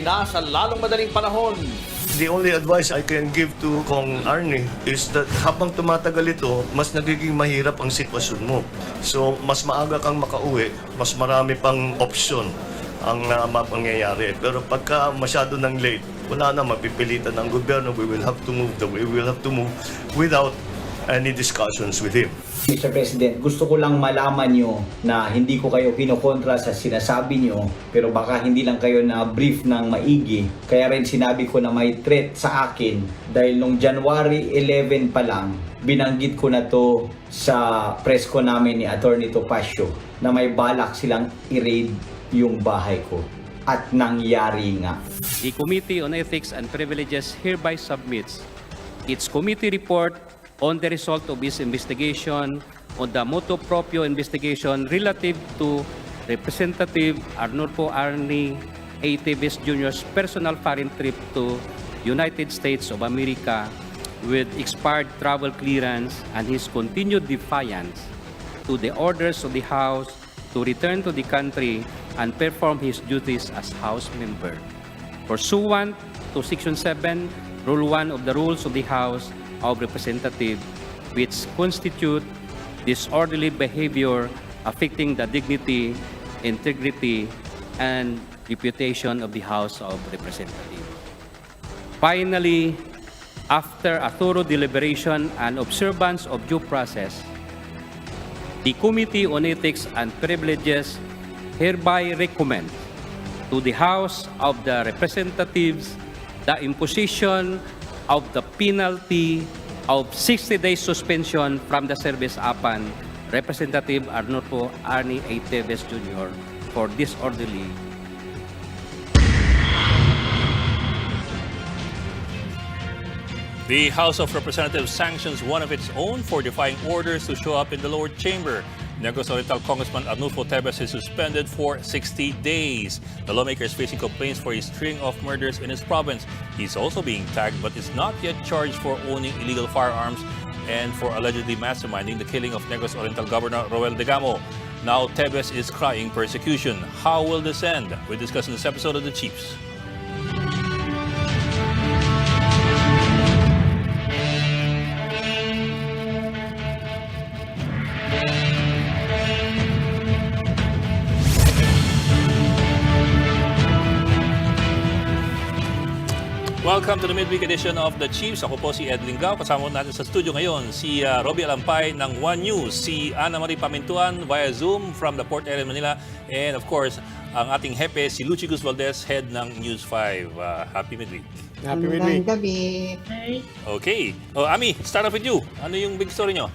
na sa lalong madaling panahon. The only advice I can give to Kong Arnie is that habang tumatagal ito, mas nagiging mahirap ang sitwasyon mo. So, mas maaga kang makauwi, mas marami pang option ang mangyayari. Pero pagka masyado ng late, wala na, mapipilitan ng gobyerno, we will have to move without any discussions with him. Mr. President, gusto ko lang malaman nyo na hindi ko kayo kinokontra sa sinasabi nyo, pero baka hindi lang kayo na-brief ng maigi. Kaya rin sinabi ko na may threat sa akin dahil nung January 11 pa lang, binanggit ko na to sa press ko namin ni Atty. Topacio na may balak silang i-raid yung bahay ko. At nangyari nga. The Committee on Ethics and Privileges hereby submits its committee report on the result of this investigation on the motu proprio investigation relative to Representative Arnulfo Arnie A. Tevez Jr.'s personal foreign trip to United States of America with expired travel clearance and his continued defiance to the orders of the House to return to the country and perform his duties as House member. Pursuant to Section 7, Rule 1 of the Rules of the House of Representatives, which constitute disorderly behavior affecting the dignity, integrity, and reputation of the House of Representatives. Finally, after a thorough deliberation and observance of due process, the Committee on Ethics and Privileges hereby recommends to the House of the Representatives the imposition of the penalty of 60 days suspension from the service upon Representative Arnulfo Arnie A. Tevez Jr. for disorderly. The House of Representatives sanctions one of its own for defying orders to show up in the lower chamber. Negros Oriental Congressman Arnulfo Tevez is suspended for 60 days. The lawmaker is facing complaints for a string of murders in his province. He's also being tagged but is not yet charged for owning illegal firearms and for allegedly masterminding the killing of Negros Oriental Governor Roel Degamo. Now Tevez is crying persecution. How will this end? We discuss in this episode of the Chiefs. Welcome to the midweek edition of the Chiefs. Ako po si Ed Lingao. Kasama natin sa studio ngayon si Robbie Alampay ng One News, si Ana Marie Pamintuan via Zoom from the Port Area Manila, and of course, ang ating hepe, si Lucy Gus Valdez, head ng News 5. Happy midweek. Happy midweek. Gabi. Okay. Ami, start off with you. Ano yung big story nyo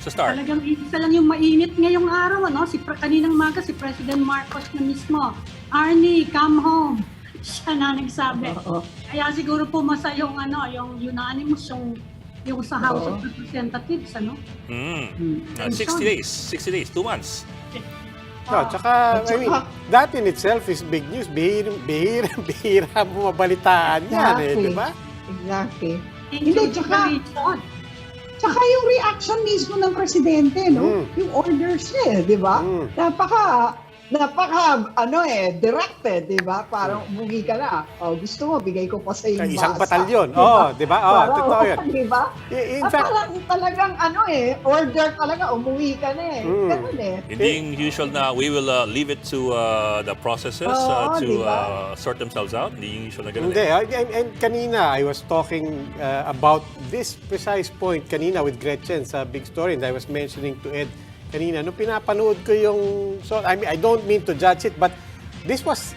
sa start? Talagang isa lang yung mainit ngayong araw, ano? Kaninang maga si President Marcos na mismo. Arnie, come home. Siya na nagsabi. Kaya siguro pumasa yung yung unanimous yung sa House of Representatives, ano? 60 days, 2 months. Tsaka, I mean, that in itself is big news. Bihira bumabalitaan yan, di ba? Exactly. Hindi, tsaka yung reaction mismo ng presidente, no? Yung orders niya, di ba? Napaka directed, di ba? Parang umuwi ka na. Gusto mo, bigay ko pa sa iyo Isang batalyon. Di ba? Totoo yun. Di ba? In fact, parang talagang order talaga, umuwi ka na eh. Ganun eh. Hindi yung usual na we will leave it to the processes to diba? Sort themselves out. Hindi yung usual na ganun. Hindi. And kanina, I was talking about this precise point kanina with Gretchen sa big story, and I was mentioning to Ed kanina, nung pinapanood ko yung... So, I mean, I don't mean to judge it, but this was,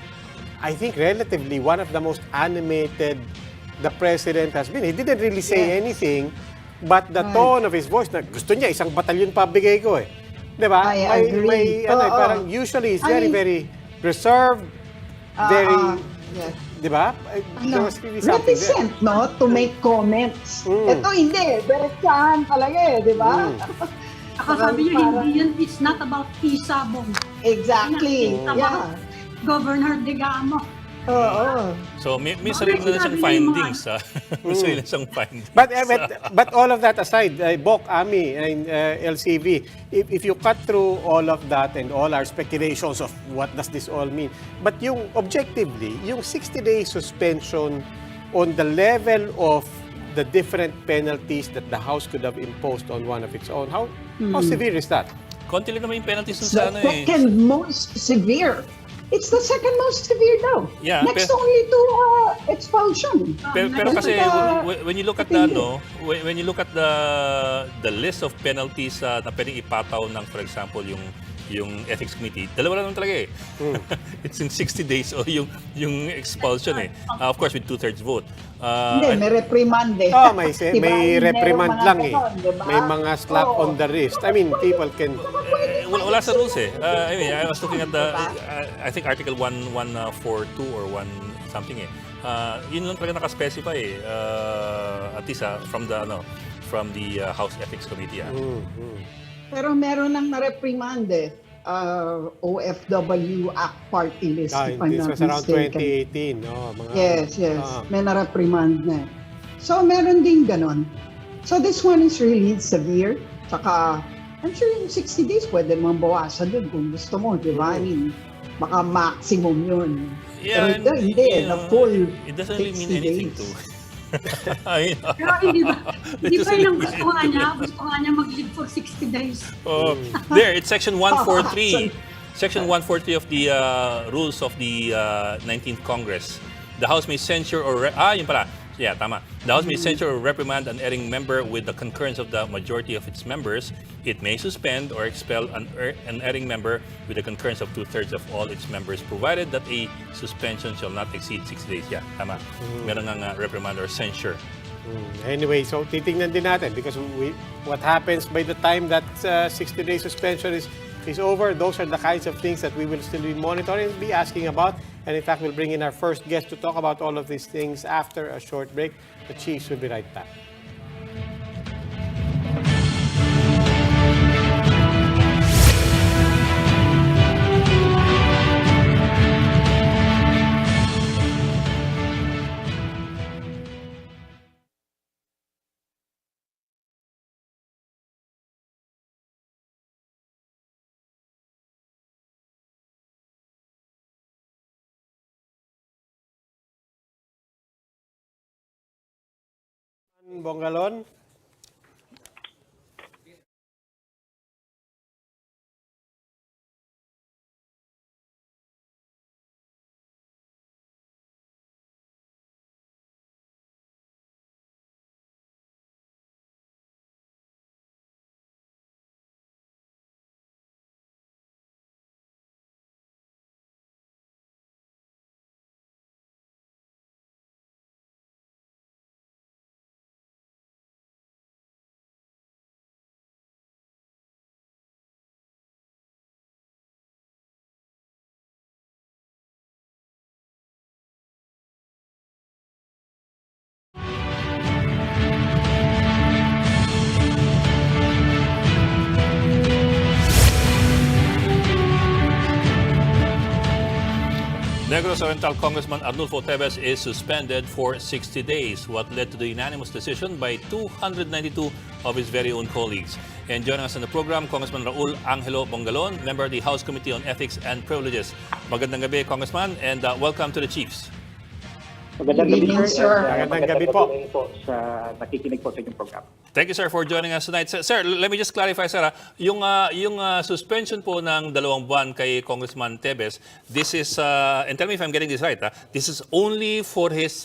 I think, relatively one of the most animated the president has been. He didn't really say anything, but the tone of his voice, na gusto niya, isang batalyon pa bigay ko eh. Di ba? I agree. Parang usually, he's very reserved, very... Yes. Di ba? There was really something there. Reticent, no? To make comments. Ito hindi. Diretsahan talaga eh, di ba? Sabi niya, hindi yan, it's not about Isabong. Exactly. It's about Governor Degamo. Oo. So, may Bakit sarili na siyang sinabi niyo yung findings. May sarili na siyang findings. But all of that aside, Bok, Ami, and LCV, if you cut through all of that and all our speculations of what does this all mean, but yung objectively, yung 60-day suspension on the level of the different penalties that the House could have imposed on one of its own, how severe is that? Konti lang naman yung penalties dun The sa ano eh. second most severe. It's the second most severe daw. Yeah, Next only to expulsion. Pero kasi when you look at the Hindi. when you look at the list of penalties na pwedeng ipataw ng, for example, yung ethics committee, dalawa lang naman talaga eh. It's in 60 days o yung expulsion eh. Of course with 2/3 vote. Hindi, may reprimand eh. May Diba? may reprimand Merong mga lang eh. ganon, diba? May mga slap Oo. on the wrist. I mean, people can... Wala sa rules eh. I mean, I was looking at I think Article 142 or 1 something eh. Yun lang talaga naka-specify eh. At least from the House Ethics Committee. Pero meron nang na-reprimand eh. OFW Act Party List, if I'm This not was around mistaken. 2018. No? Mga, Yes. May na-reprimand na. So, meron din ganon. So, this one is really severe. Tsaka, I'm sure yung 60 days pwede mong bawasan dun kung gusto mo, di ba? I mean, baka maximum yun. Yeah, Pero ito, and, hindi. you The know, full it doesn't really mean 60 anything days. to. Ayun. Pero hindi ba Doesn't yung mean gusto nga niya? Gusto nga niya mag-live for 60 days. There, it's section 143. Section 143 of the rules of the 19th Congress. The House may censure or... yun pala. Yeah, tama. The House may censure or reprimand an erring member with the concurrence of the majority of its members. It may suspend or expel an erring member with the concurrence of 2/3 of all its members, provided that a suspension shall not exceed 6 days. Yeah, tama. Meron nga reprimand or censure. Anyway, so titingnan din natin because what happens by the time that 60-day suspension is over, those are the kinds of things that we will still be monitoring and be asking about. And in fact, we'll bring in our first guest to talk about all of these things after a short break. The Chiefs will be right back. Bongalon. Negros Oriental Congressman Arnulfo Tevez is suspended for 60 days, what led to the unanimous decision by 292 of his very own colleagues. And joining us on the program, Congressman Raul Angelo Bongalon, member of the House Committee on Ethics and Privileges. Magandang gabi, Congressman, and welcome to the Chiefs. Magandang gabi, Good evening, sir. Magandang gabi po. rin po sa nakikinig po sa inyong program. Thank you, sir, for joining us tonight. Sir, let me just clarify, sir. Yung suspension po ng 2 buwan kay Congressman Tevez, this is, and tell me if I'm getting this right, this is only for his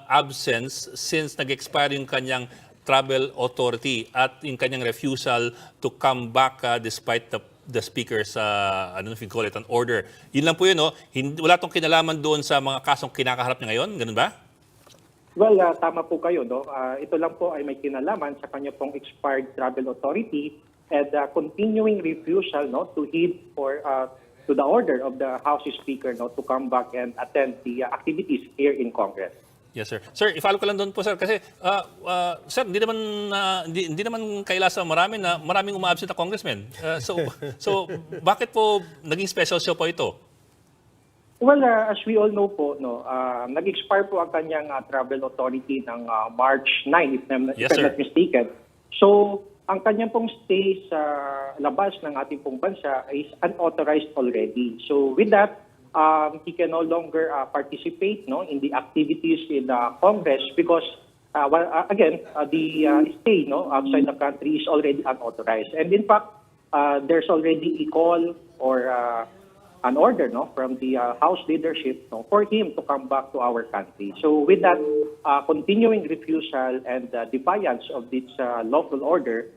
absence since nag-expire yung kanyang travel authority at yung kanyang refusal to come back despite the speaker's, I don't know if you call it an order. Yun lang po yun, no? Wala tong kinalaman doon sa mga kasong kinakaharap niya ngayon, ganun ba? Well, tama po kayo. No? Ito lang po ay may kinalaman sa kanya pong expired travel authority and continuing refusal to heed to the order of the House Speaker to come back and attend the activities here in Congress. Yes, sir. Sir, i-follow ko lang doon po, sir. Kasi, sir, hindi naman kailasa maraming uma-absent na congressmen. So bakit po naging special show po ito? Well, as we all know po, no, nag-expire po ang kanyang travel authority ng March 9, if I'm Yes, sir. not mistaken. So, ang kanyang pong stay sa labas ng ating pong bansa is unauthorized already. So, with that, he can no longer participate, no, in the activities in the Congress because, the stay, no, outside the country is already unauthorized. And in fact, there's already a call or an order, no, from the House leadership, no, for him to come back to our country. So with that continuing refusal and defiance of this lawful order,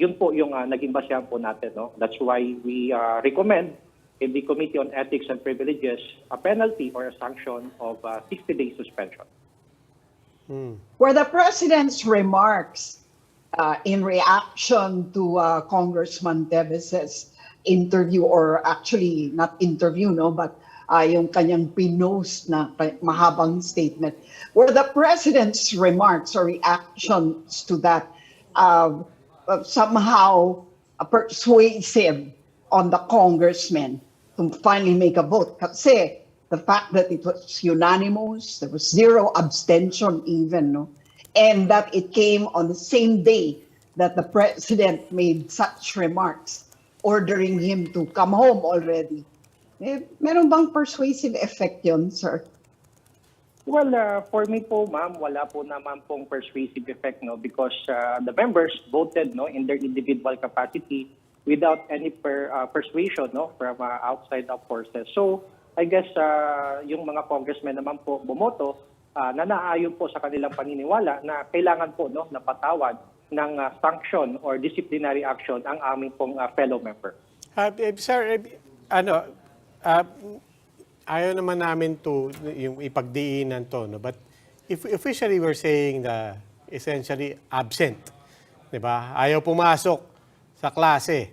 yun po yung naging basehan po natin, no. That's why we recommend in the Committee on Ethics and Privileges a penalty or a sanction of 60-day suspension. Were the president's remarks in reaction to Congressman Teves's interview, or actually not interview, no, but yung kanyang pinost na mahabang statement, were the president's remarks or reactions to that somehow persuasive on the congressman to finally make a vote? Kasi the fact that it was unanimous, there was zero abstention even, no, and that it came on the same day that the president made such remarks, ordering him to come home already. Meron bang persuasive effect yun, sir? Well, for me po, ma'am, wala po naman pong persuasive effect, no, because the members voted, no, in their individual capacity without any persuasion, no, from outside of forces. So, I guess yung mga congressmen naman po bumoto na naayon po sa kanilang paniniwala na kailangan po, no, napatawad ng sanction or disciplinary action ang aming pong fellow member. Sir, ayaw naman namin to yung ipagdiinan to, no? But if officially we're saying na essentially absent, 'di ba? Ayaw pumasok sa klase.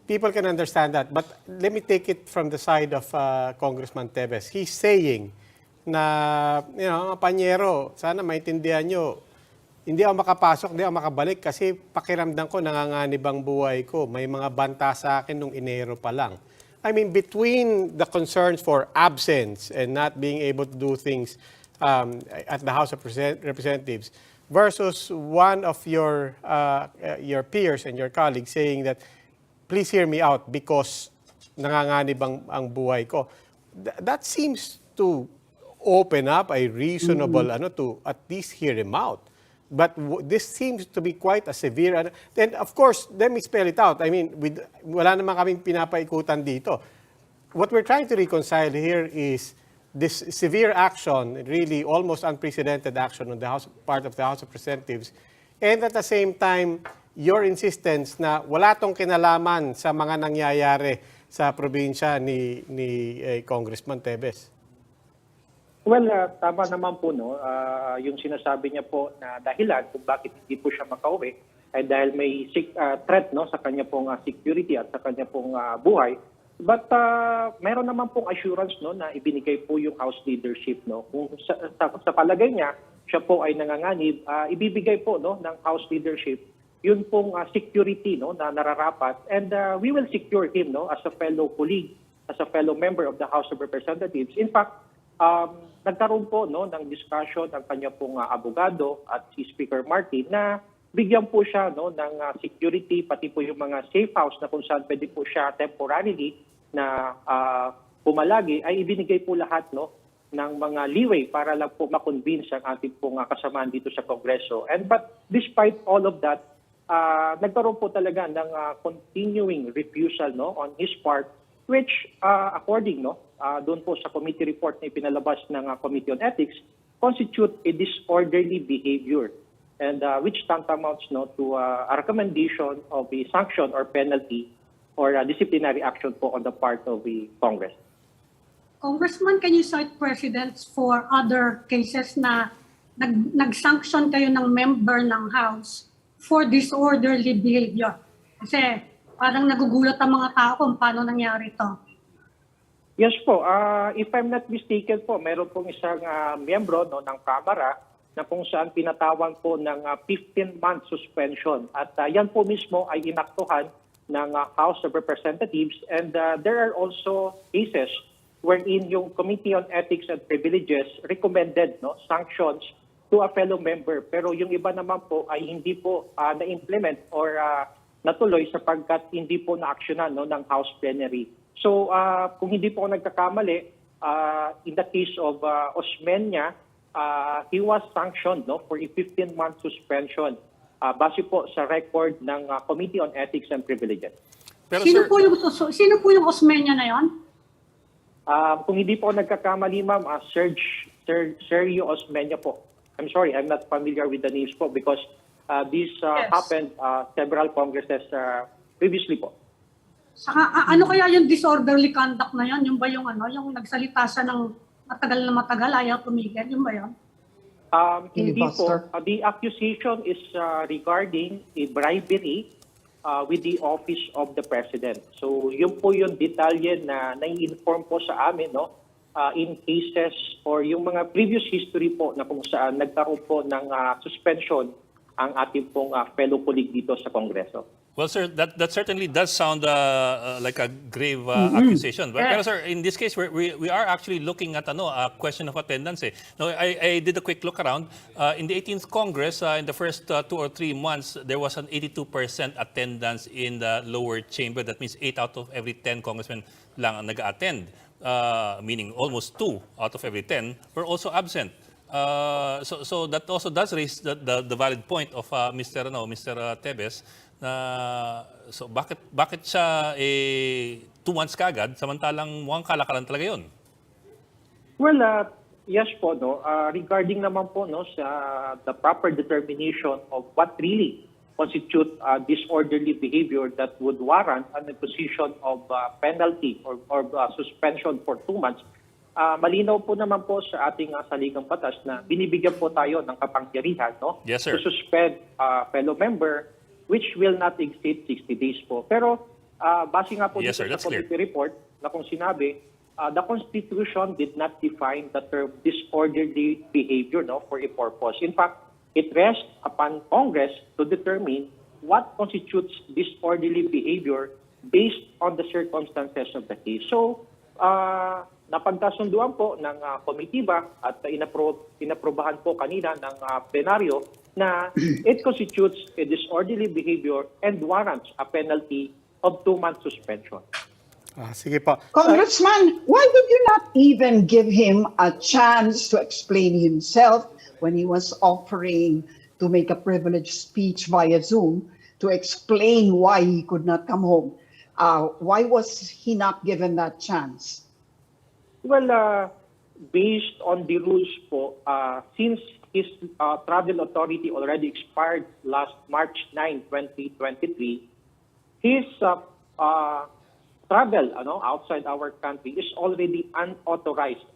People can understand that, but let me take it from the side of Congressman Teves. He's saying na, panyero, sana maintindihan nyo, hindi ako makapasok, hindi ako makabalik kasi pakiramdam ko nanganganib ang buhay ko. May mga banta sa akin nung Enero pa lang. I mean, between the concerns for absence and not being able to do things at the House of Representatives versus one of your peers and your colleagues saying that, please hear me out because nanganganib ang buhay ko. That seems to open up a reasonable to at least hear him out. But this seems to be quite a severe. Then, of course, let me spell it out. I mean, wala naman kaming pinapaikutan dito. What we're trying to reconcile here is this severe action, really almost unprecedented action on the part of the House of Representatives, and at the same time, your insistence na wala tong kinalaman sa mga nangyayari sa probinsya ni Congressman Teves. Well, tama naman po, no, yung sinasabi niya po na dahilan kung bakit hindi po siya makauwi ay dahil may threat, no, sa kanya pong security at sa kanya pong buhay. But meron naman pong assurance, no, na ibinigay po yung House leadership, no. Kung sa palagay niya, siya po ay nanganganib, ibibigay po, no, ng House leadership yun pong security, no, na nararapat, and we will secure him, no, as a fellow colleague, as a fellow member of the House of Representatives. In fact, nagkaroon po, no, ng discussion ang kanya pong abogado at si Speaker Martin na bigyan po siya, no, ng security, pati po yung mga safe house na kung saan pwede po siya temporarily na pumalagi, ay ibinigay po lahat, no, ng mga leeway para lang po ma-convince ang ating pong kasamaan dito sa Kongreso. But despite all of that, nagkaroon po talaga ng continuing refusal, no, on his part, which according, no, doon po sa committee report na ipinalabas ng Committee on Ethics, constitute a disorderly behavior, and which tantamounts, no, to a recommendation of a sanction or penalty or disciplinary action po on the part of the Congress. Congressman, can you cite precedents for other cases na nag-sanction kayo ng member ng House for disorderly behavior? Kasi parang nagugulat ang mga tao kung paano nangyari ito. Yes po. If I'm not mistaken po, meron pong isang miyembro, no, ng Kamara na kung saan pinatawan po ng 15-month suspension. At yan po mismo ay inaktuhan ng House of Representatives, and there are also cases wherein yung Committee on Ethics and Privileges recommended sanctions to a fellow member, pero yung iba naman po ay hindi po na-implement or natuloy sapagkat hindi po na-actionan ng House Plenary. So kung hindi po ako nagkakamali, in the case of Osmeña, he was sanctioned for a 15-month suspension base po sa record ng Committee on Ethics and Privileges. Pero Sino sir, po yung Osmeña na yon? Kung hindi po ako nagkakamali, ma'am, Sergio Osmeña po. I'm sorry, I'm not familiar with the names po because this Yes. happened several congresses previously po. Saka ano kaya yung disorderly conduct na yon? Yung ba yung yung nagsalita siya ng matagal, ayaw tumigil, yung ba yon? Hindi po. Filibuster. The accusation is regarding a bribery with the office of the president. So yun po yung detalye na nai-inform po sa amin in cases or yung mga previous history po na kung saan nagkaroon po ng suspension ang ating pong fellow colleague dito sa Kongreso. well, sir, that certainly does sound like a grave accusation. But, pero, sir, in this case, we are actually looking at a question of attendance. No, I did a quick look around. In the 18th Congress, in the first 2 or 3 months, there was an 82% attendance in the lower chamber. That means 8 out of every 10 congressmen lang ang nag-attend, meaning almost 2 out of every 10 were also absent. So that also does raise the valid point of Mr. Tebes na so bakit siya 2 months kagad samantalang mukhang kalakalan talaga yon. Well, yes po, regarding naman po sa the proper determination of what really constitute disorderly behavior that would warrant an imposition of penalty or suspension for 2 months. Malinaw po naman po sa ating saligang batas na binibigyan po tayo ng kapangyarihan Yes, sir. to suspend fellow member which will not exceed 60 days po. Pero base nga po Yes, dito sir, sa that's clear. committee report na kung sinabi, the Constitution did not define the term disorderly behavior for a purpose. In fact, it rests upon Congress to determine what constitutes disorderly behavior based on the circumstances of the case. So, napagkasunduan po ng komitiba at inaprobahan po kanina ng plenaryo na it constitutes a disorderly behavior and warrants a penalty of 2-month suspension. Sige po. Congressman, why did you not even give him a chance to explain himself when he was offering to make a privileged speech via Zoom to explain why he could not come home? Why was he not given that chance? Well, based on the rules po, since his travel authority already expired last March 9, 2023, his travel outside our country is already unauthorized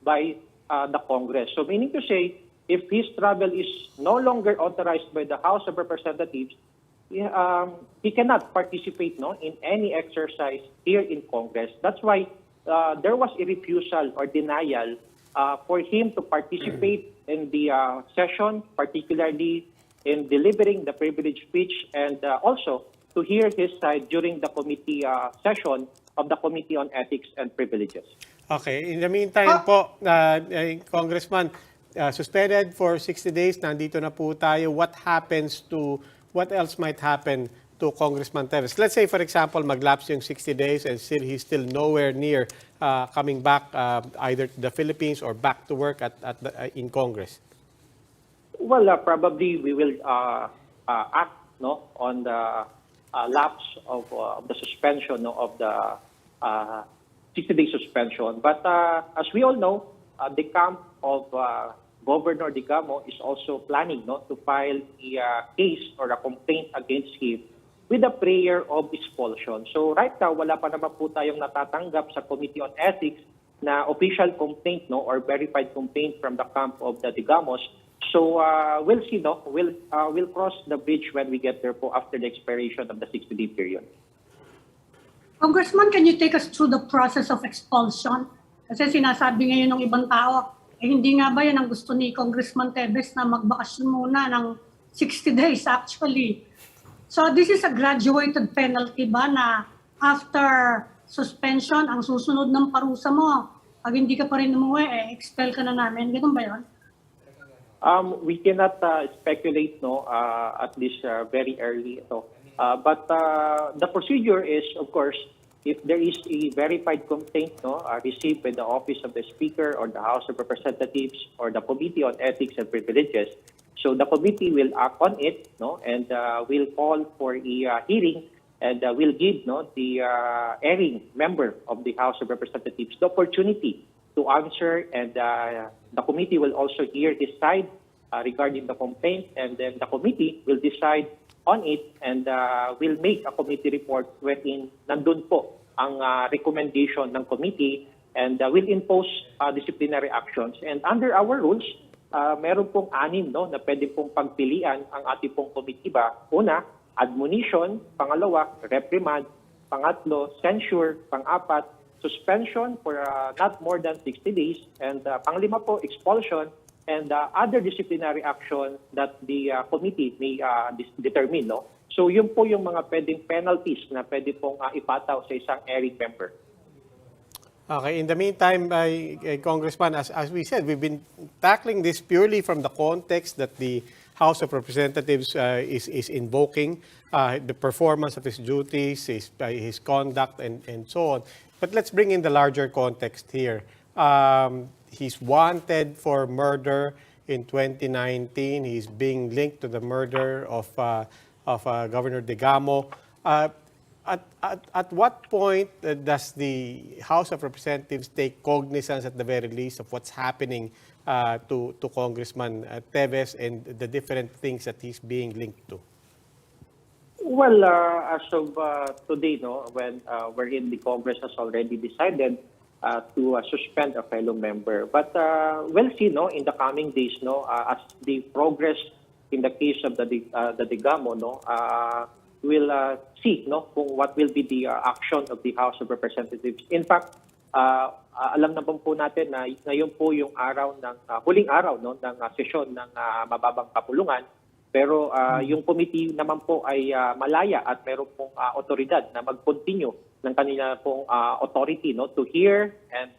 by the Congress. So meaning to say, if his travel is no longer authorized by the House of Representatives, he cannot participate in any exercise here in Congress. That's why there was a refusal or denial for him to participate in the session, particularly in delivering the privilege speech and also to hear his side during the committee session of the Committee on Ethics and Privileges. Okay. In the meantime po, Congressman, suspended for 60 days. Nandito na po tayo. What else might happen to Congressman Tevez? Let's say, for example, maglapse yung 60 days and he's still nowhere near coming back either to the Philippines or back to work in Congress. Well, probably we will act on the lapse of the suspension of the 60-day suspension. But as we all know, the camp of Governor Digamo is also planning to file a case or a complaint against him with a prayer of expulsion. So right now, wala pa naman po tayong natatanggap sa Committee on Ethics na official complaint or verified complaint from the camp of the Digamos. So we'll see, we'll cross the bridge when we get there po after the expiration of the 60-day period. Congressman, can you take us through the process of expulsion? Kasi sinasabi ngayon ng ibang tao, hindi nga ba yan ang gusto ni Congressman Tevez na magbakasyon muna ng 60 days actually? So this is a graduated penalty ba na after suspension, ang susunod ng parusa mo, pag hindi ka pa rin umuwi, expel ka na namin. Ganun ba yun? We cannot speculate, no, at this very early. But the procedure is, of course, if there is a verified complaint, no, received by the Office of the Speaker or the House of Representatives or the Committee on Ethics and Privileges, so the committee will act on it, no, and will call for a hearing and will give, no, the erring member of the House of Representatives the opportunity to answer, and the committee will also hear his side regarding the complaint, and then the committee will decide on it and will make a committee report wherein nandun po ang recommendation ng committee and will impose disciplinary actions. And under our rules, meron pong 6, no, na pwede pong pagpilian ang ating pong komitiba. Una, admonition; pangalawa, reprimand; pangatlo, censure; pang-apat, suspension for not more than 60 days; and panglima po, expulsion and other disciplinary action that the committee may determine. No? So yun po yung mga pwedeng penalties na pwede pong ipataw sa isang erring member. Okay, in the meantime, Congressman, as we said, we've been tackling this purely from the context that the House of Representatives is invoking, the performance of his duties, his conduct, and so on. But let's bring in the larger context here. He's wanted for murder in 2019. He's being linked to the murder of Governor Digamo. At what point does the House of Representatives take cognizance, at the very least, of what's happening to Congressman Teves and the different things that he's being linked to? Well, as of today, no, wherein the Congress has already decided to suspend a fellow member. But we'll see, no, in the coming days, no, as the progress in the case of the Digamo, no, we'll see, no, kung what will be the action of the House of Representatives. In fact, alam naman po natin na ngayon po yung araw ng huling araw, no, ng sesyon ng mababang kapulungan. Pero yung committee naman po ay malaya at meron pong otoridad na mag-continue ng kanila pong authority, no, to hear and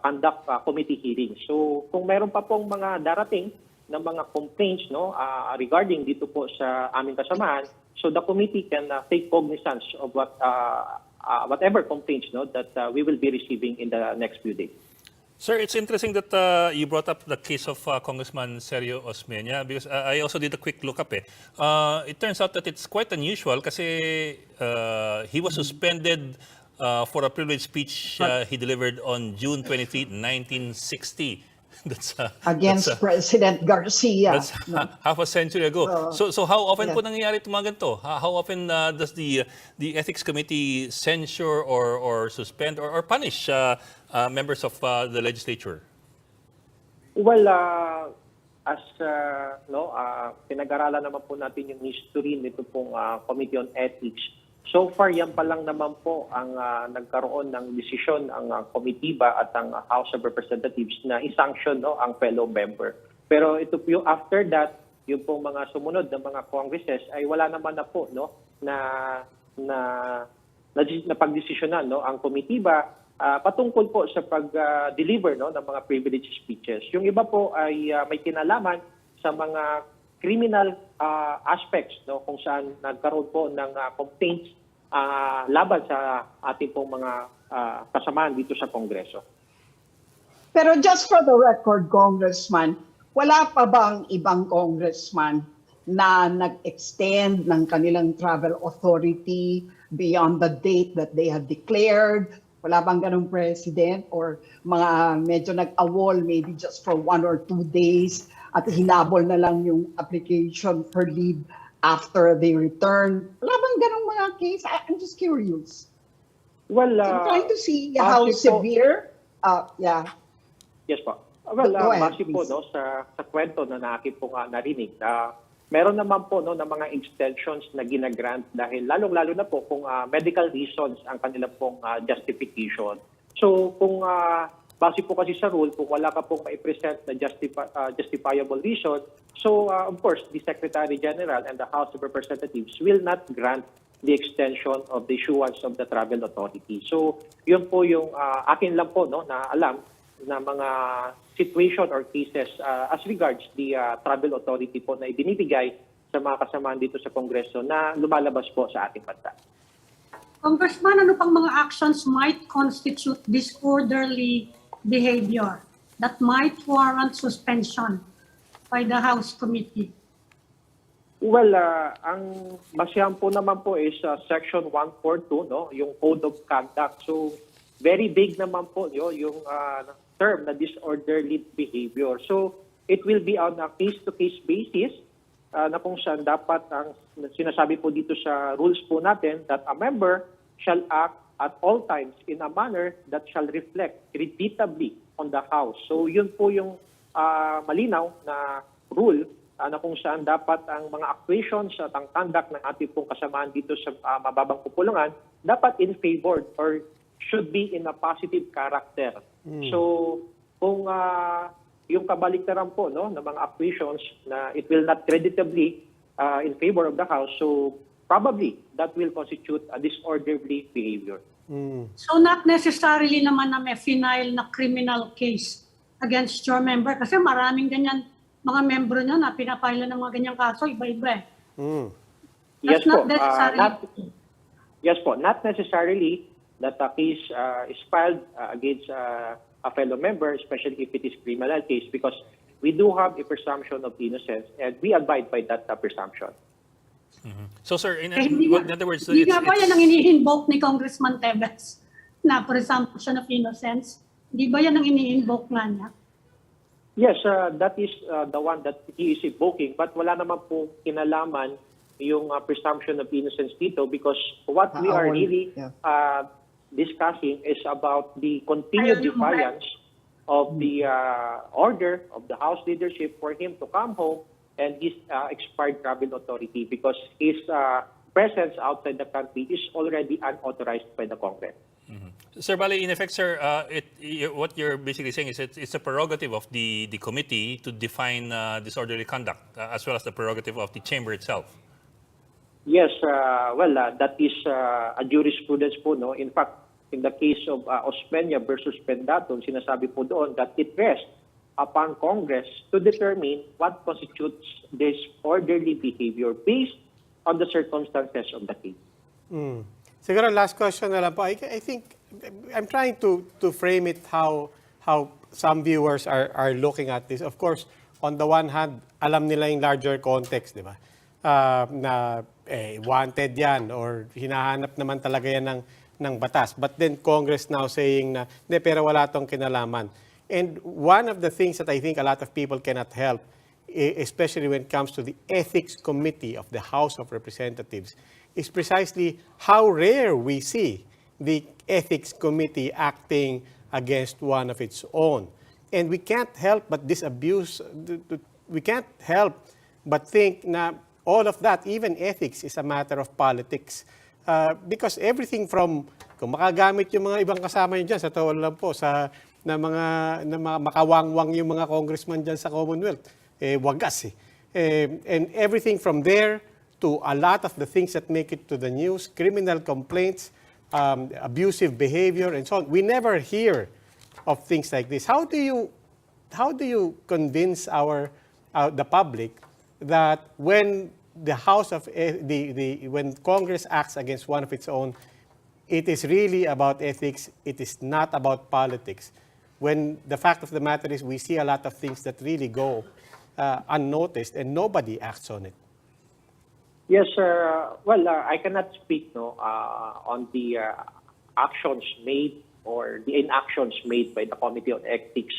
conduct committee hearings. So kung meron pa pong mga darating na mga complaints, no, regarding dito po sa aming kasamahan, so the committee can take cognizance of whatever complaints, no, that we will be receiving in the next few days. Sir, it's interesting that you brought up the case of Congressman Sergio Osmeña because I also did a quick look up. It turns out that it's quite unusual kasi he was suspended for a privileged speech he delivered on June 23, 1960. Against President Garcia. That's half a century ago. So how often po nangyayari itong mga ganito? How often does the Ethics Committee censure or suspend or punish members of the legislature? Well, as pinag-aralan naman po natin yung history nito pong Committee on Ethics. So far, yan pa lang naman po ang nagkaroon ng desisyon ang komitiba at ang House of Representatives na i-sanction, no, ang fellow member. Pero ito po yung after that, yung pong mga sumunod na mga congresses ay wala naman na po, no, na pagdesisyonan, no, ang komitiba patungkol po sa pag-deliver, no, ng mga privileged speeches. Yung iba po ay may kinalaman sa mga criminal aspects, no, kung saan nagkaroon po ng complaints laban sa ating pong mga kasamaan dito sa Kongreso. Pero just for the record, Congressman, wala pa bang ibang congressman na nag-extend ng kanilang travel authority beyond the date that they had declared? Wala bang ganong president or mga medyo nag-awol maybe just for 1 or 2 days at hinabol na lang yung application for leave after they return? Wala bang ganong mga case? I'm just curious. Well, So I'm trying to see how severe. Yes po. Well, Go ahead, base po, no, sa kwento na akin po narinig, meron naman po, no, ng mga extensions na ginagrant dahil lalong-lalo na po kung medical reasons ang kanilang pong justification. So kung base po kasi sa rule, kung wala ka pong mai-present na justifiable reason, so of course, the Secretary General and the House of Representatives will not grant the extension of the issuance of the travel authority. So, yun po yung akin lang po no, na alam na mga situation or cases as regards the travel authority po na ibinibigay sa mga kasamaan dito sa Kongreso na lumalabas po sa ating bansa. Congressman, ano pang mga actions might constitute disorderly behavior that might warrant suspension by the House Committee? Well, ang basihan po naman po is Section 142, no, yung Code of Conduct. So, very big naman po yung term na disorderly behavior. So, it will be on a case-to-case basis na kung saan dapat ang sinasabi po dito sa rules po natin that a member shall act at all times in a manner that shall reflect creditably on the House. So, yun po yung malinaw na rule na kung saan dapat ang mga actuations at ang conduct ng ating pong kasamaan dito sa mababang kupulungan dapat in favor or should be in a positive character. So, kung yung kabaliktaran po no, ng mga actuations na it will not creditably in favor of the House, so probably that will constitute a disorderly behavior. So not necessarily naman na may final na criminal case against your member kasi maraming ganyan mga membro nyo na pinapile ng mga ganyang kaso, iba-iba eh. Yes That's not po. necessarily. Yes po, not necessarily that a case is filed against a fellow member, especially if it is criminal case, because we do have a presumption of innocence and we abide by that presumption. So, sir, in Hindi other words, hindi nga ba yan ang ini-invoke ni Congressman Tevez na presumption of innocence? Hindi ba yan ang ini-invoke nga niya? Yes, that is the one that he is evoking, but wala naman po kinalaman yung presumption of innocence dito because what we are really discussing is about the continued defiance of the order of the House leadership for him to come home and his expired travel authority because his presence outside the country is already unauthorized by the Congress. Sir Bali, in effect, sir, what you're basically saying is it's a prerogative of the committee to define disorderly conduct as well as the prerogative of the chamber itself. Yes, that is a jurisprudence po. No? In fact, in the case of Osmeña versus Pendaton, sinasabi po doon that it rests upon Congress to determine what constitutes disorderly behavior based on the circumstances of the case. Siguro last question na lang po. I think I'm trying to frame it how some viewers are looking at this. Of course, on the one hand, alam nila yung larger context, di ba? Na wanted yan or hinahanap naman talaga yan ng batas. But then Congress now saying na, hindi, pero wala tong kinalaman. And one of the things that I think a lot of people cannot help, especially when it comes to the Ethics Committee of the House of Representatives, is precisely how rare we see the Ethics Committee acting against one of its own. And we can't help but disabuse, we can't help but think na all of that, even ethics, is a matter of politics. Because everything from, kung makagamit yung mga ibang kasama nyo dyan, sa tawag lang po, na mga makawangwang yung mga congressman dyan sa Commonwealth, wagas eh. And everything from there to a lot of the things that make it to the news, criminal complaints, abusive behavior, and so on. We never hear of things like this. How do you convince the public that when the House of when Congress acts against one of its own, it is really about ethics, it is not about politics? When the fact of the matter is we see a lot of things that really go unnoticed and nobody acts on it. Yes, sir. I cannot speak on the actions made or the inactions made by the Committee on Ethics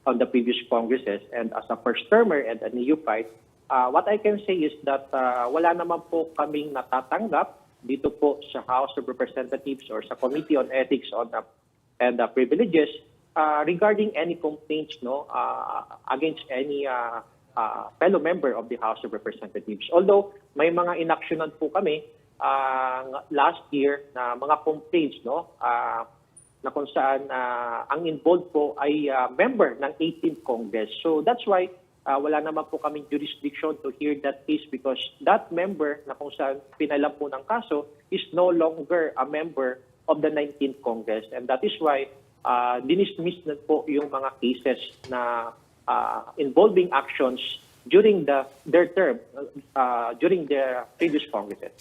on the previous Congresses. And as a first-termer and a neophyte, what I can say is that wala naman po kaming natatanggap dito po sa House of Representatives or sa Committee on Ethics and Privileges regarding any complaints against any fellow member of the House of Representatives. Although may mga inaksyonan po kami last year na mga complaints na kung saan ang involved po ay member ng 18th Congress. So that's why wala naman po kaming jurisdiction to hear that case because that member na kung saan pinalam po ng kaso is no longer a member of the 19th Congress. And that is why dinismiss na po yung mga cases na involving actions during their term, during the previous Congresses.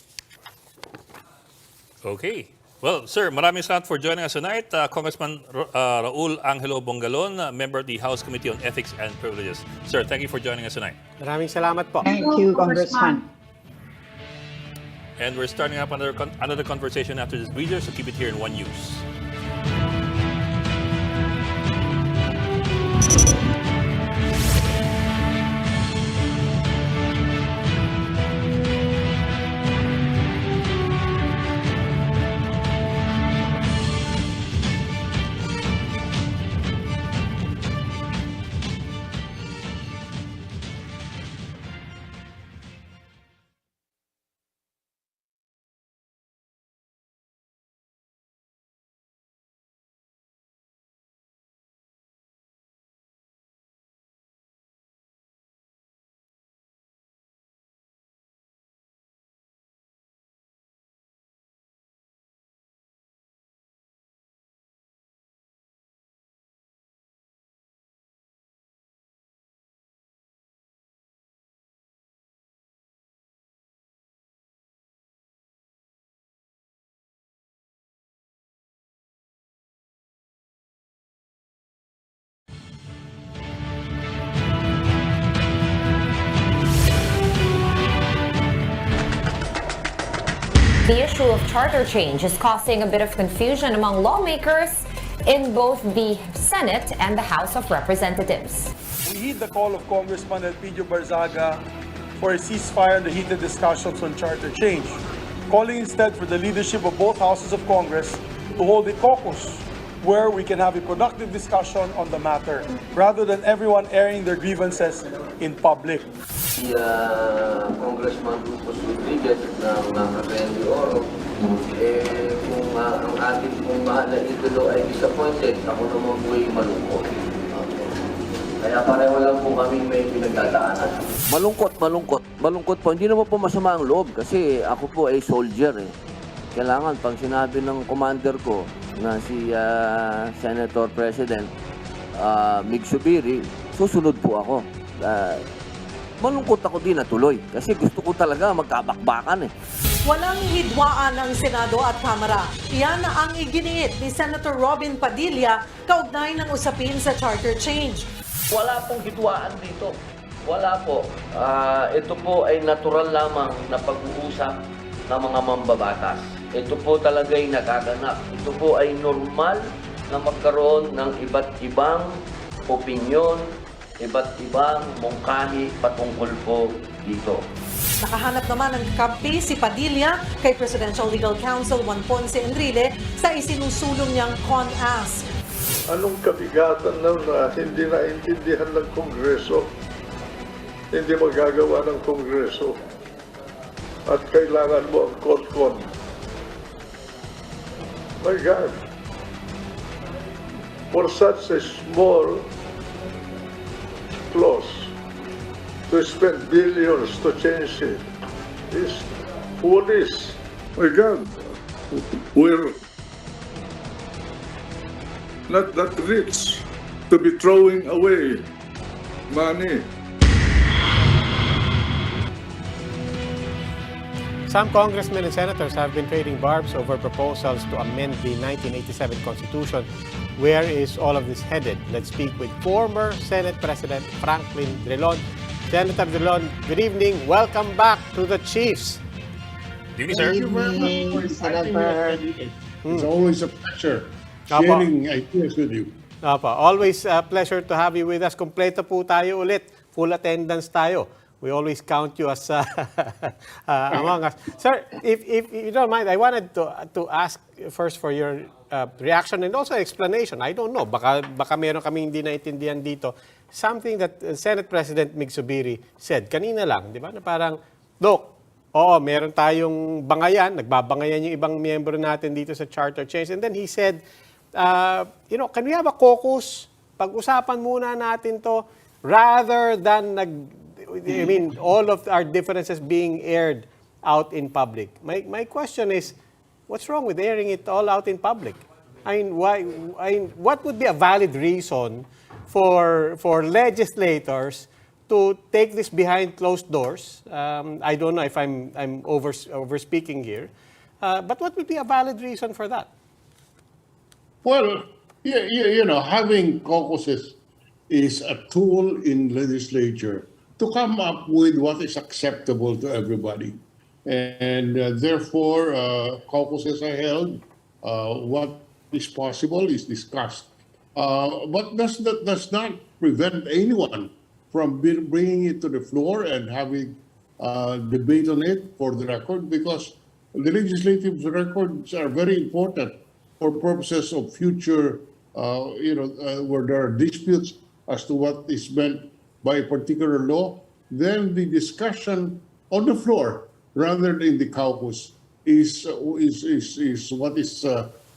Okay. Well, sir, maraming salamat for joining us tonight. Congressman Raul Angelo Bongalon, member of the House Committee on Ethics and Privileges. Sir, thank you for joining us tonight. Maraming salamat po. Thank you, Congressman. And we're starting up another conversation after this video, so keep it here in One News. The issue of charter change is causing a bit of confusion among lawmakers in both the Senate and the House of Representatives. We heed the call of Congressman Elpidio Barzaga for a ceasefire in the heated discussions on charter change, calling instead for the leadership of both houses of Congress to hold a caucus where we can have a productive discussion on the matter, rather than everyone airing their grievances in public. Si Congressman Lucas Rodriguez ng Cagayan de Oro, kung ang ating pong mahal na idolo ay disappointed, ako naman po ay malungkot. Kaya pareho lang po kami may pinagdadaanan. Malungkot po. Hindi naman po masama ang loob kasi ako po ay soldier eh. Kailangan pag sinabi ng commander ko na si Senator President Mig Subiri, susunod po ako. Malungkot ako din na tuloy kasi gusto ko talaga magkabakbakan eh. Walang hidwaan ng Senado at Kamara. Yan ang iginiit ni Senator Robin Padilla kaugnay ng usapin sa charter change. Wala pong hidwaan dito. Wala po. Ito po ay natural lamang na pag-uusap ng mga mambabatas. Ito po talaga'y nagaganap. Ito po ay normal na magkaroon ng iba't ibang opinyon, iba't ibang mungkahi patungkol po dito. Nakahanap naman ng kampi si Padilla kay Presidential Legal Counsel Juan Ponce Enrile sa isinusulong niyang CONAS. Anong kabigatan na hindi naintindihan ng Kongreso, hindi magagawa ng Kongreso, at kailangan mo ang CONCON. My God, for such a small clause, to spend billions to change it is foolish. My God, we're not that rich to be throwing away money. Some congressmen and senators have been trading barbs over proposals to amend the 1987 Constitution. Where is all of this headed? Let's speak with former Senate President Franklin Drilon. Senator Drilon, good evening. Welcome back to the Chiefs. Good evening, sir. Senator. It's always a pleasure sharing ideas with you. Always a pleasure to have you with us. Kompleto po tayo ulit. Full attendance tayo. We always count you as among us. Sir, if you don't mind, I wanted to ask first for your reaction and also explanation. I don't know, baka meron kaming hindi naintindihan dito. Something that Senate President Mig Subiri said kanina lang, di ba? Na parang, look, oo, meron tayong bangayan, nagbabangayan yung ibang miyembro natin dito sa charter change. And then he said, can we have a caucus? Pag-usapan muna natin to rather than all of our differences being aired out in public. My question is, what's wrong with airing it all out in public? What would be a valid reason for legislators to take this behind closed doors? I don't know if I'm over speaking here, but what would be a valid reason for that? Well, having caucuses is a tool in legislature to come up with what is acceptable to everybody. And therefore, caucuses are held. What is possible is discussed. But does not prevent anyone from bringing it to the floor and having debate on it for the record, because the legislative records are very important for purposes of future, where there are disputes as to what is meant by a particular law. Then the discussion on the floor rather than in the caucus is what is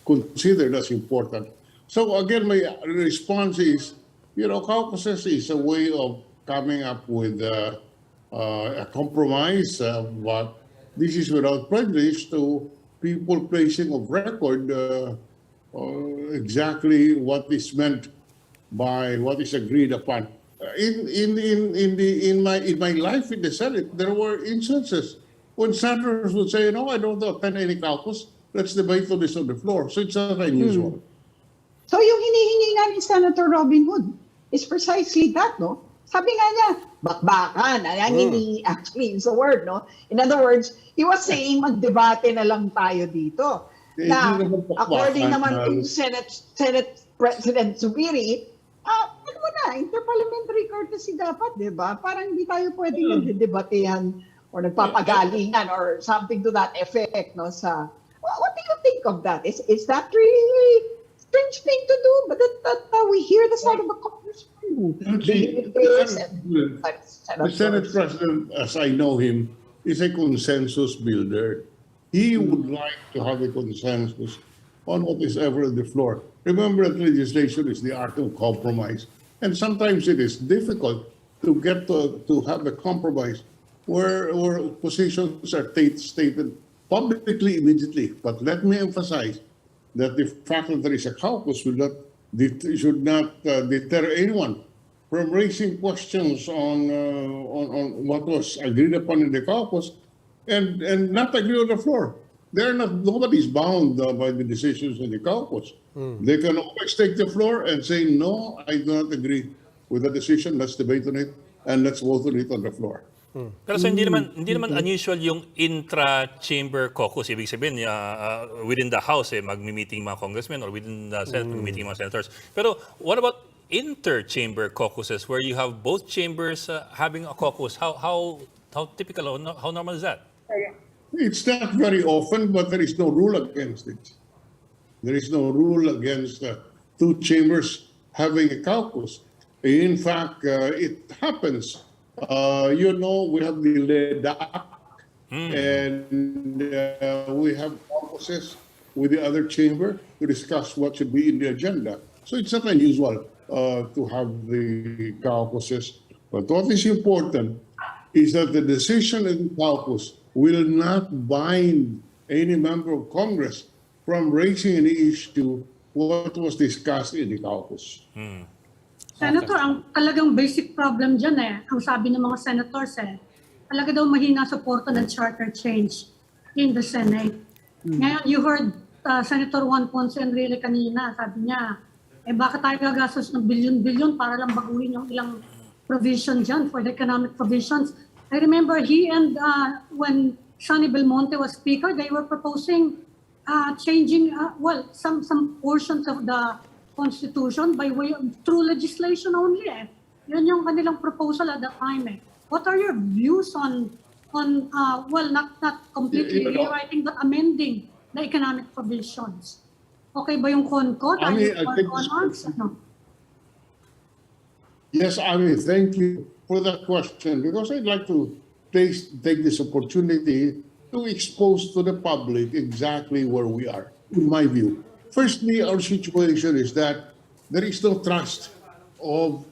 considered as important. So again, my response is, caucuses is a way of coming up with a compromise, but this is without prejudice to people placing of record exactly what is meant by what is agreed upon. In my life in the Senate, there were instances when senators would say, "No, I don't attend any caucus. Let's debate on this on the floor." So it's not unusual. So yung hinihingi nga ni Senator Robin Hood is precisely that, no? Sabi nga niya, bakbakan. Actually, it's a word, no? In other words, he was saying magdebate na lang tayo dito. Na, according naman to Senate President Zubiri, interparliamentary courtesy dapat, di ba? Parang hindi tayo pwedeng nagdedebatehan or nagpapagalingan or something to that effect, no? What do you think of that? Is that really a strange thing to do? But that we hear the side of the congressman. The Senate President, as I know him, is a consensus builder. He would like to have a consensus on what is ever on the floor. Remember that legislation is the art of compromise. And sometimes it is difficult to get to have a compromise where positions are stated publicly immediately. But let me emphasize that the fact that there is a caucus should not deter anyone from raising questions on what was agreed upon in the caucus and not agree on the floor. Nobody's bound by the decisions in the caucus. They can always take the floor and say, "No, I do not agree with the decision. Let's debate on it and let's vote on it on the floor." Pero so hindi naman unusual yung intra-chamber caucus. Ibig sabihin, within the House, magmi-meeting mga congressmen, or within the Senate, magmi-meeting mga senators. Pero what about inter-chamber caucuses where you have both chambers having a caucus? How typical, how normal is that? It's not very often, but there is no rule against it. There is no rule against two chambers having a caucus. In fact, it happens. We have the LEDAC, and we have caucuses with the other chamber to discuss what should be in the agenda. So it's not unusual to have the caucuses. But what is important is that the decision in the caucus will not bind any member of Congress from raising any issue what was discussed in the caucus. Senator, ang talagang basic problem dyan ang sabi ng mga senators talaga daw mahina suporta ng charter change in the Senate. Ngayon, you heard Senator Juan Ponce Enrile kanina, sabi niya, bakit tayo gagastos ng bilyon-bilyon para lang baguhin yung ilang provision dyan for the economic provisions. I remember he and when Sonny Belmonte was speaker, they were proposing changing some portions of the Constitution by way of through legislation only. Yun yung kanilang proposal at the time. What are your views on not completely rewriting but amending the economic provisions? Okay ba yung CONCOD? Yes, thank you for that question, because I'd like to take this opportunity to expose to the public exactly where we are, in my view. Firstly, our situation is that there is no trust on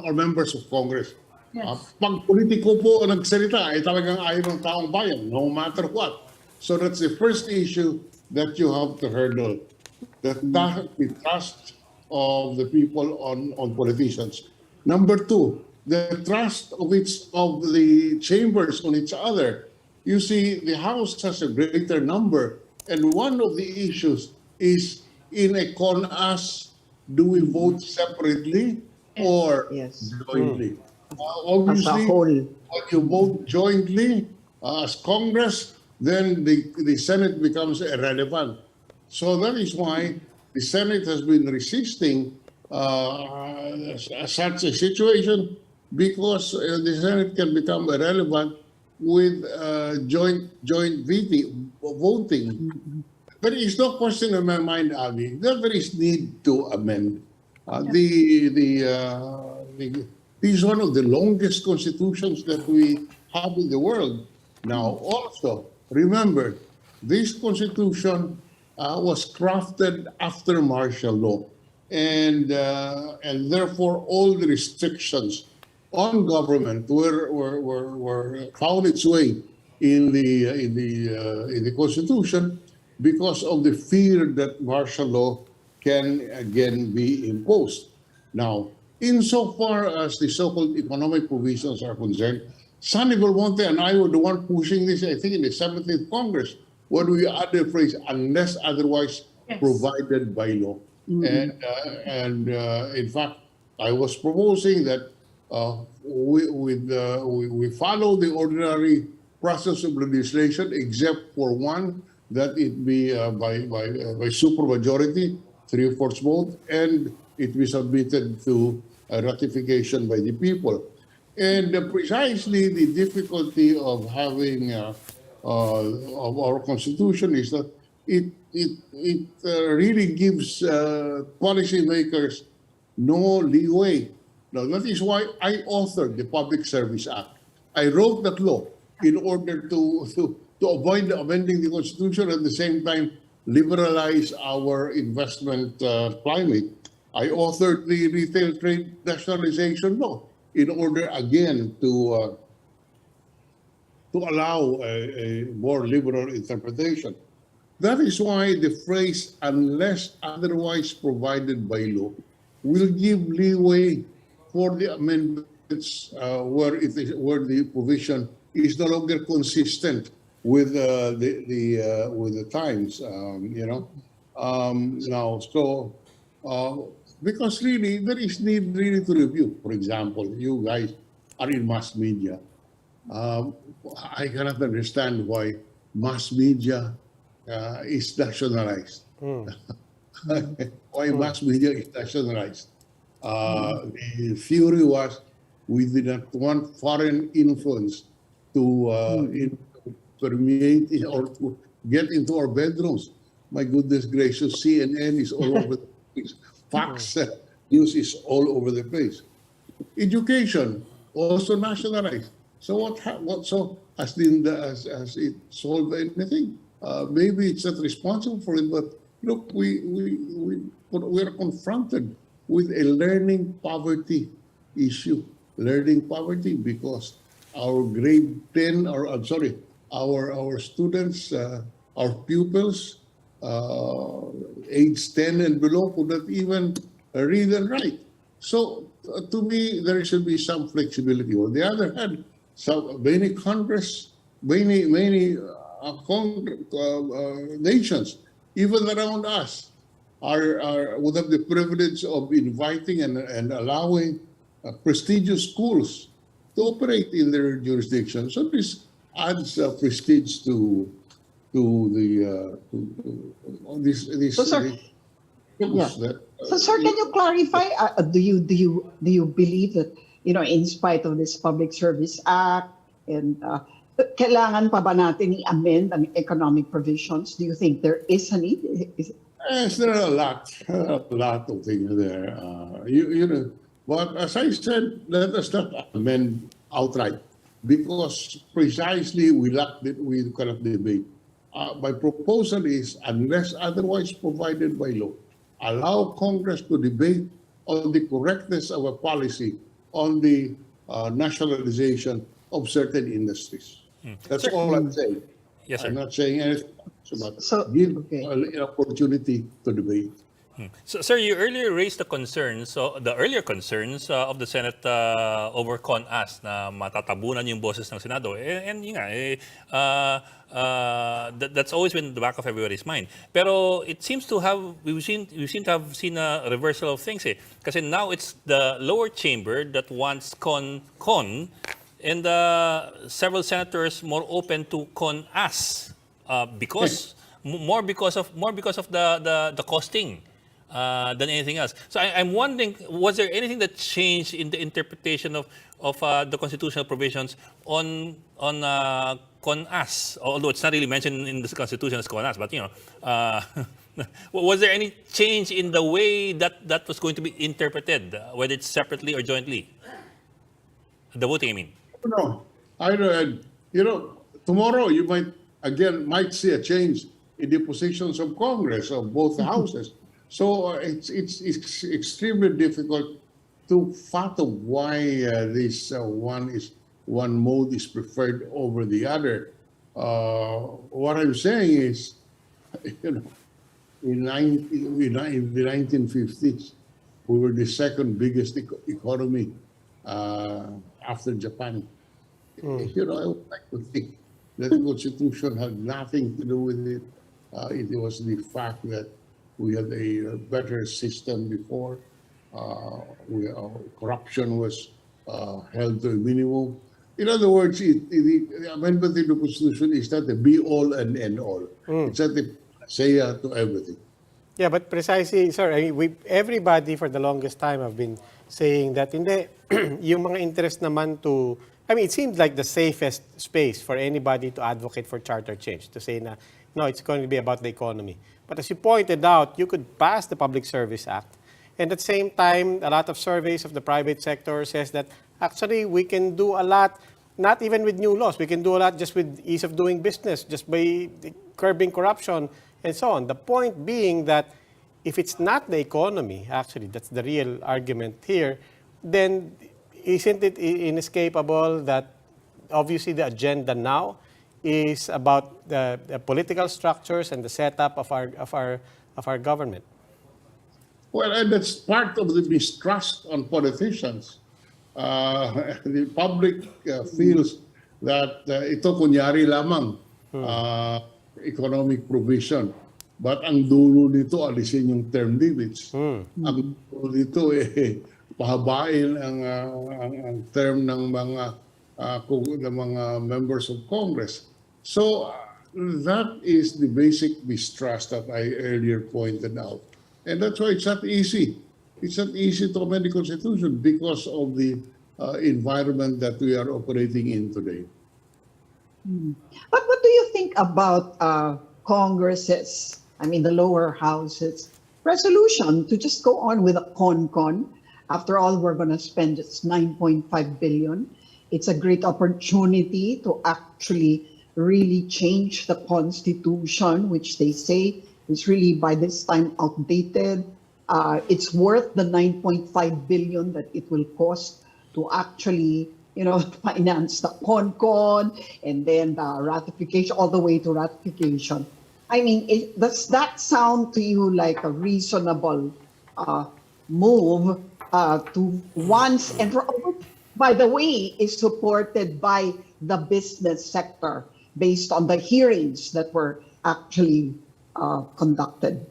our members of Congress. Yes. Pag politiko po ang nagsalita, ay talagang ayaw ng taong bayan, no matter what. So that's the first issue that you have to hurdle. The trust of the people on politicians. Number two, the trust of the chambers on each other. You see, the House has a greater number, and one of the issues is in a con-us, do we vote separately or jointly? Obviously, when you vote jointly as Congress, then the Senate becomes irrelevant. So that is why the Senate has been resisting such a situation, because the Senate can become irrelevant with joint voting. There is no question in my mind, Avi, that there is need to amend. This is one of the longest constitutions that we have in the world. Now, also, remember, this constitution was crafted after martial law, and therefore all the restrictions on government were found its way in the Constitution because of the fear that martial law can again be imposed. Now, insofar as the so-called economic provisions are concerned, Sonny Belmonte and I were the one pushing this, I think, in the 17th Congress, when we added the phrase, unless otherwise provided by law. And in fact, I was proposing that we follow the ordinary process of legislation, except for one, that it be by supermajority, 3/4 vote, and it be submitted to ratification by the people. And precisely the difficulty of having of our Constitution is that it really gives policymakers no leeway. Now, that is why I authored the Public Service Act. I wrote that law in order to avoid amending the Constitution, at the same time liberalize our investment climate. I authored the Retail Trade Nationalization Law in order again to allow a more liberal interpretation. That is why the phrase "unless otherwise provided by law" will give leeway for the amendments where the provision is no longer consistent with the times. Because really there is need really to review. For example, you guys are in mass media. I cannot understand why mass media is nationalized. Why mass media is nationalized? The theory was we did not want foreign influence to permeate or to get into our bedrooms. My goodness gracious, CNN is all over the place. Fox News is all over the place. Education also nationalized. So what has it solved anything? Maybe it's not responsible for it, but look, we are confronted with a learning poverty issue. Learning poverty because our grade 10, our students, our pupils, age 10 and below could not even read and write. So to me, there should be some flexibility. On the other hand, many nations, even around us, would have the privilege of inviting and allowing prestigious schools to operate in their jurisdiction. So this adds prestige to this. So, sir, so, sir, can you clarify? Do you believe that in spite of this Public Service Act and kailangan pa ba natin i-amend ang economic provisions? Do you think there is a need? Yes, there are a lot of things there. But as I said, let us not amend outright, because precisely we cannot debate. my proposal is, unless otherwise provided by law, allow Congress to debate on the correctness of a policy on the nationalization of certain industries. That's Sir- all I'm saying. Yes, sir. I'm not saying anything about So, give okay. an opportunity to debate. So, sir, you earlier raised the concerns, so the earlier concerns of the Senate over CONAS na matatabunan yung boses ng Senado. And yun nga, that's always been in the back of everybody's mind. Pero it seems to have, we seem to have seen a reversal of things eh. Kasi now it's the lower chamber that wants con, and several senators more open to CONAS because more because of the costing. Than anything else. So I'm wondering, was there anything that changed in the interpretation of the constitutional provisions on CONAS? Although it's not really mentioned in the Constitution as CONAS, but you know, was there any change in the way that was going to be interpreted, whether it's separately or jointly? The voting, I mean. No, I don't. You know, tomorrow you might see a change in the positions of Congress of both houses. So it's extremely difficult to fathom why this one mode is preferred over the other. What I'm saying is, you know, in the 1950s, we were the second biggest economy after Japan. You know, I would like to think that the Constitution had nothing to do with it. It was the fact that we had a better system before. Corruption was held to a minimum. In other words, the amendment in the Constitution is not the be-all and end-all. It's not the panacea to everything. Yeah, but precisely, sir, I mean, everybody for the longest time have been saying that hindi, yung mga interest naman to, I mean, it seems like the safest space for anybody to advocate for charter change, to say na, no, it's going to be about the economy. But as you pointed out, you could pass the Public Service Act. And at the same time, a lot of surveys of the private sector says that actually we can do a lot, not even with new laws. We can do a lot just with ease of doing business, just by curbing corruption and so on. The point being that if it's not the economy, actually, that's the real argument here, then isn't it inescapable that obviously the agenda now is about the political structures and the setup of our government? Well, and that's part of the mistrust on politicians. The public feels that ito kunyari lamang economic provision. But ang dulo nito, alisin yung term limits. Ang dulo nito, pahabain ang term ng mga members of Congress. So that is the basic mistrust that I earlier pointed out. And that's why it's not easy. It's not easy to amend the Constitution because of the environment that we are operating in today. But what do you think about Congress's, I mean the lower houses, resolution to just go on with a con? After all, we're going to spend just 9.5 billion. It's a great opportunity to actually really change the Constitution, which they say is really by this time outdated. It's worth the 9.5 billion that it will cost to actually, finance the con and then the ratification, all the way to ratification. I mean, does that sound to you like a reasonable move to once and for all? By the way, is supported by the business sector based on the hearings that were actually conducted.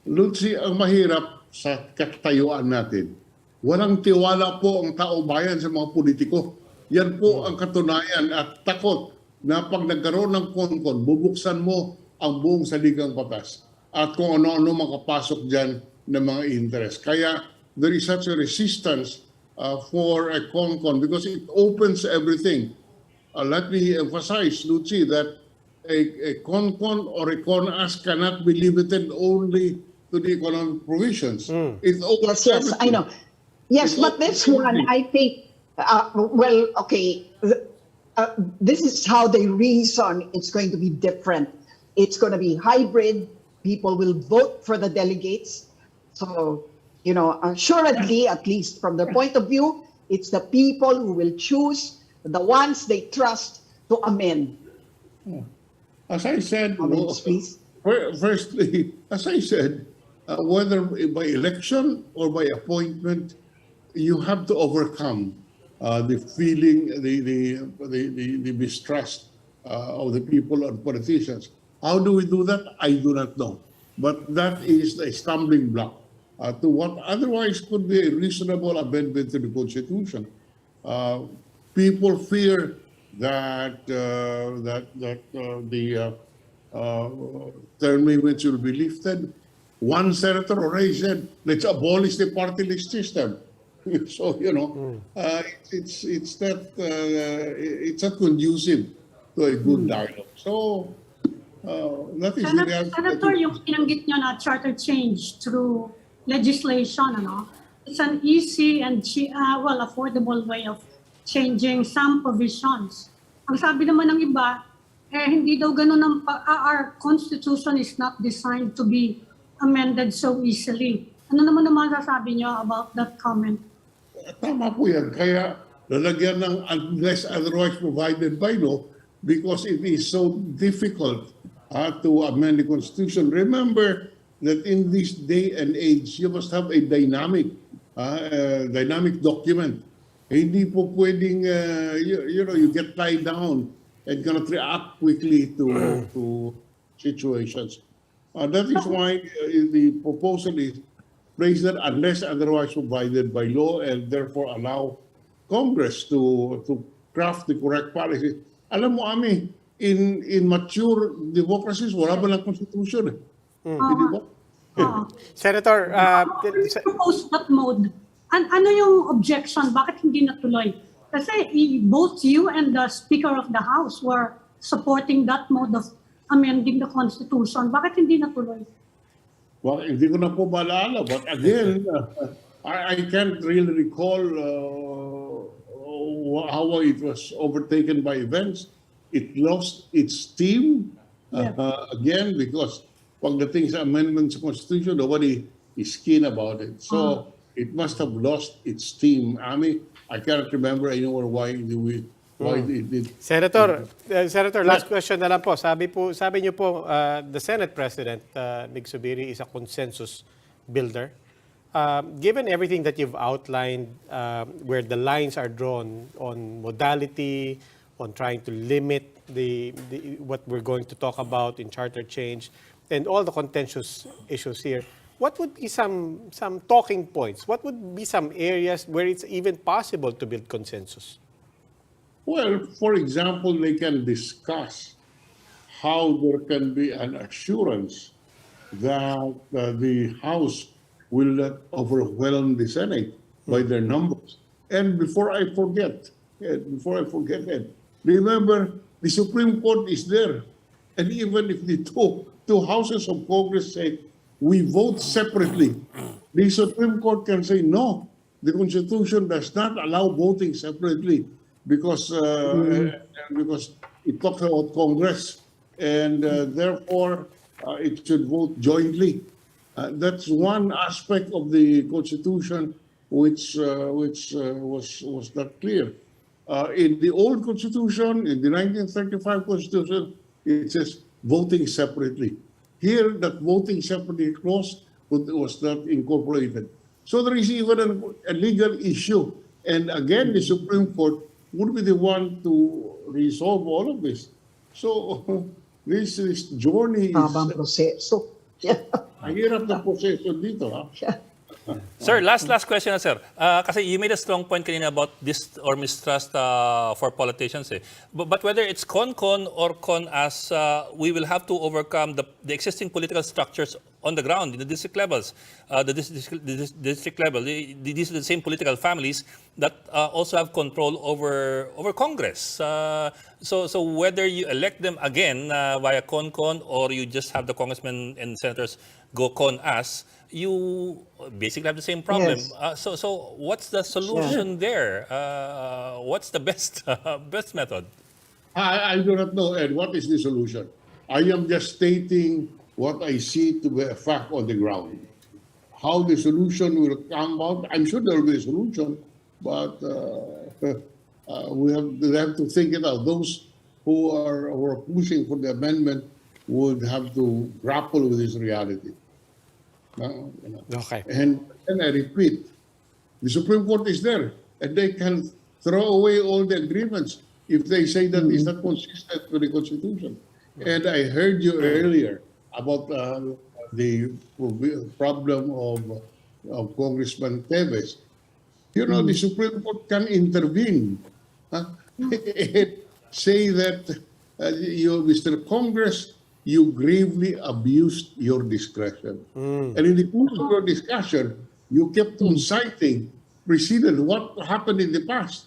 Lucy, ang mahirap sa katayuan natin, walang tiwala po ang tao bayan sa mga politiko. Yan po ang katunayan at takot na pag nagkaroon ng konkon, bubuksan mo ang buong saligang batas at kung ano-ano makapasok dyan ng mga interest. Kaya there is such a resistance for a konkon because it opens everything. Let me emphasize, Lucy, that a con or a con-as cannot be limited only to the economic provisions. It opens Yes, I know. Yes, but this one, I think, this is how they reason it's going to be different. It's going to be hybrid. People will vote for the delegates. So, assuredly, at least from their point of view, it's the people who will choose the ones they trust to amend. As I said, Comments, please. firstly, as I said, whether by election or by appointment, you have to overcome the feeling, the mistrust of the people and politicians. How do we do that? I do not know. But that is a stumbling block to what otherwise could be a reasonable amendment to the Constitution. People fear that the term limits will be lifted. One senator already said, let's abolish the party list system. So, it's not conducive to a good dialogue. So, that is the reality. Senator, yung pinanggit nyo na charter change through legislation, it's an easy and affordable way of changing some provisions. Ang sabi naman ng iba, hindi daw ganun our constitution is not designed to be amended so easily. Ano naman masasabi nyo about that comment? Tama po yan. Kaya lalagyan ng unless otherwise provided by law because it is so difficult to amend the Constitution. Remember that in this day and age, you must have a dynamic document. Hindi po pwedeng, you get tied down and cannot react quickly to situations. That is why the proposal is place that unless otherwise provided by law and therefore allow Congress to craft the correct policy. Alam mo, Ami, in mature democracies, wala ba lang constitution? Hindi ba? Senator, propose that mode. Ano yung objection? Bakit hindi natuloy? Kasi both you and the Speaker of the House were supporting that mode of amending the Constitution. Bakit hindi natuloy? Well, hindi ko na po maalala. But again, I can't really recall how it was overtaken by events. It lost its steam again because pagdating sa amendment sa Constitution, nobody is keen about it. So it must have lost its steam. I cannot remember anymore why it did. Senator, last question na lang po. Sabi niyo po, the Senate President, Mig Zubiri, is a consensus builder. Given everything that you've outlined, where the lines are drawn on modality, on trying to limit what we're going to talk about in charter change, and all the contentious issues here, what would be some talking points? What would be some areas where it's even possible to build consensus? Well, for example, they can discuss how there can be an assurance that the House will not overwhelm the Senate by their numbers. And before I forget, Ed, remember the Supreme Court is there. And even if the two houses of Congress say, we vote separately, the Supreme Court can say, no, the Constitution does not allow voting separately. Because it talks about Congress, and therefore it should vote jointly. That's one aspect of the Constitution which was not clear. In the old Constitution, in the 1935 Constitution, it says voting separately. Here, that voting separately clause was not incorporated. So there is even a legal issue. And again, the Supreme Court would be the one to resolve all of this. So this journey is... Habang proseso. Mahirap na proseso dito, ha? Sir, last question na, sir. Kasi you made a strong point kanina about this or mistrust for politicians. But whether it's con-con or con-as, we will have to overcome the existing political structures on the ground, in the district levels. The district level, these are the same political families that also have control over Congress. So whether you elect them again via con-con or you just have the congressmen and senators go con-as, you basically have the same problem. Yes. So what's the solution there? What's the best method? I do not know, Ed. What is the solution? I am just stating what I see to be a fact on the ground. How the solution will come out, I'm sure there will be a solution, but we have to think it out. Those who are pushing for the amendment would have to grapple with this reality. Okay. And I repeat, the Supreme Court is there, and they can throw away all the agreements if they say that it's not consistent with the Constitution. And I heard you earlier about the problem of Congressman Teves. You know, the Supreme Court can intervene and say that, you, Mr. Congress, you gravely abused your discretion. And in the course of your discussion, you kept on citing precedent, what happened in the past.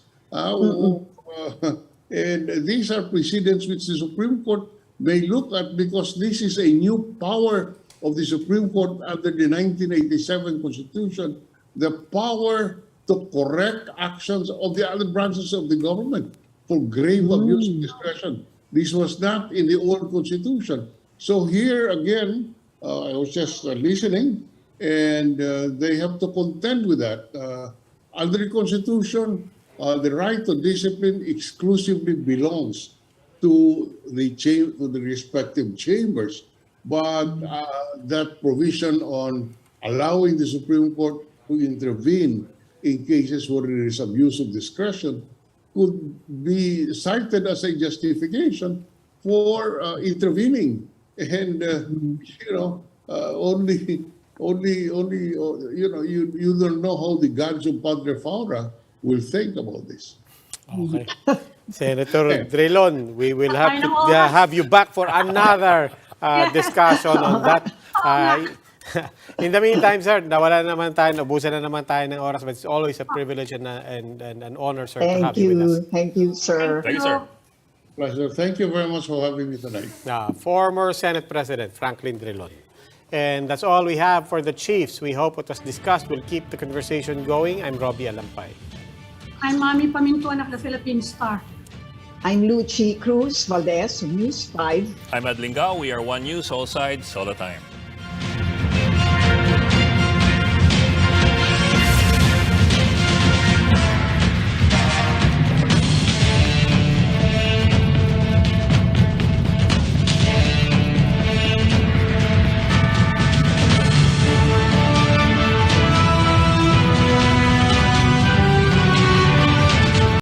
And these are precedents which the Supreme Court may look at, because this is a new power of the Supreme Court under the 1987 Constitution, the power to correct actions of the other branches of the government for grave abuse of discretion. This was not in the old Constitution. So here again, I was just listening, and they have to contend with that. Under the Constitution, the right to discipline exclusively belongs to the respective chambers, but that provision on allowing the Supreme Court to intervene in cases where there is abuse of discretion could be cited as a justification for intervening. And you know, only you know, you don't know how the gods of Padre Faura will think about this. Okay. Senator Drilon, we will have to have you back for another discussion on that. In the meantime, sir, nawala naman tayo, nabusan na naman tayo ng oras, but it's always a privilege and an honor, sir, to have you with us. Thank you, sir. Thank you, sir. Pleasure. Thank you very much for having me tonight. Former Senate President Franklin Drilon. And that's all we have for the Chiefs. We hope what was discussed will keep the conversation going. I'm Robbie Alampay. I'm Mami Pamintuan of the Philippine Star. I'm Lucy Cruz Valdez of News 5. I'm Ed Lingao. We are One News, all sides, all the time.